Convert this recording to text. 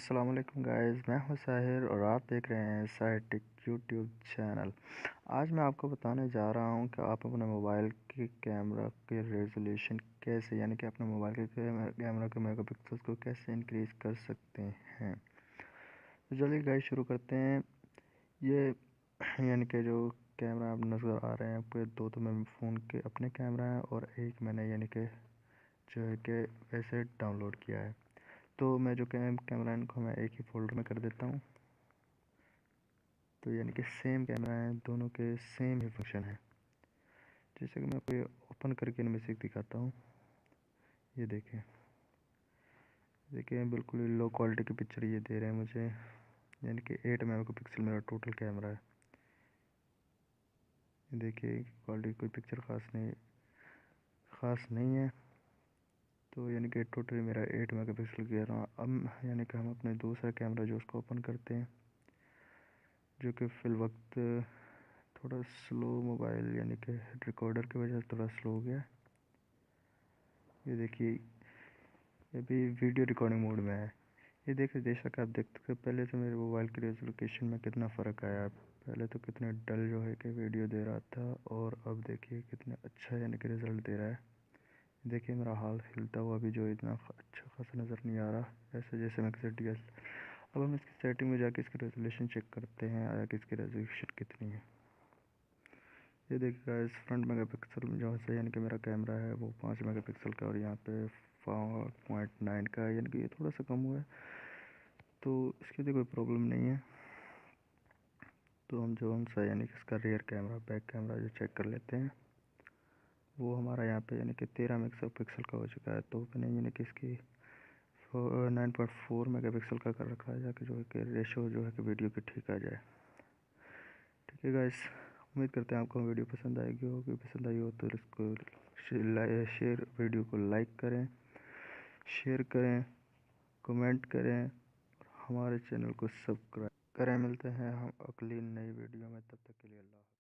अस्सलाम वालेकुम गाइस, मैं हूं साहिर और आप देख रहे हैं साहिर टेक यूट्यूब चैनल। आज मैं आपको बताने जा रहा हूं कि आप अपने मोबाइल के कैमरा के रेजोल्यूशन कैसे यानी कि अपने मोबाइल के कैमरा के मेगापिक्सल्स को कैसे इंक्रीज़ कर सकते हैं। तो चलिए गाइस शुरू करते हैं। ये यानी कि जो कैमरा आप नज़र आ रहे हैं आपको, दो तो मेरे फ़ोन के अपने कैमरा हैं और एक मैंने यानी कि जो है कि वैसे डाउनलोड किया है। तो मैं जो कैमरा इनको मैं एक ही फोल्डर में कर देता हूँ। तो यानी कि सेम कैमरा है, दोनों के सेम ही फंक्शन है। जैसे कि मैं कोई ओपन करके इनमें से दिखाता हूँ। ये देखें बिल्कुल ही लो क्वालिटी की पिक्चर ये दे रहे हैं मुझे, यानी कि 8 मेगापिक्सल मेरा टोटल कैमरा है। ये देखिए क्वालिटी कोई पिक्चर ख़ास नहीं है। तो यानी कि टोटल मेरा 8 मेगापिक्सल कह रहा हूँ। अब यानी कि हम अपने दूसरा कैमरा जो उसको ओपन करते हैं, जो कि फ़िल वक्त थोड़ा स्लो मोबाइल यानी कि रिकॉर्डर की वजह से थोड़ा स्लो हो गया। ये देखिए ये भी वीडियो रिकॉर्डिंग मोड में है। ये देखिए बेशक आप देख सकते पहले से मेरे मोबाइल की रेजोल्यूशन में कितना फ़र्क आया। पहले तो कितने डल जो है कि वीडियो दे रहा था और अब देखिए कितना अच्छा यानी कि रिज़ल्ट दे रहा है। देखिए मेरा हाल हिलता हुआ भी जो इतना अच्छा खासा नज़र नहीं आ रहा, ऐसे जैसे मैं किसी डी एस। अब हम इसकी सेटिंग में जाके इसकी रेजोल्यूशन चेक करते हैं आया कि इसकी रेजोल्यूशन कितनी है। ये देखिएगा इस फ्रंट मेगापिक्सल में जो है यानी कि मेरा कैमरा है वो 5 मेगापिक्सल का और यहाँ पे 4.9 का है, यानी कि ये थोड़ा सा कम हुआ है। तो इसके लिए कोई प्रॉब्लम नहीं है। तो हम सा यानी कि इसका रियर कैमरा बैक कैमरा जो चेक कर लेते हैं, वो हमारा यहाँ पे यानी कि 13 मेगापिक्सल का हो चुका है। तो मैंने यानी कि इसकी 9.4 मेगापिक्सल का कर रखा है, जाके जो है कि रेशो जो है कि वीडियो की ठीक आ जाए। ठीक है गाइस, उम्मीद करते हैं आपको वीडियो पसंद आएगी होगी। पसंद आई हो तो इसको शेयर वीडियो को लाइक करें, शेयर करें, कमेंट करें और हमारे चैनल को सब्सक्राइब करें। मिलते हैं हम अगली नई वीडियो में, तब तक के लिए अल्लाह।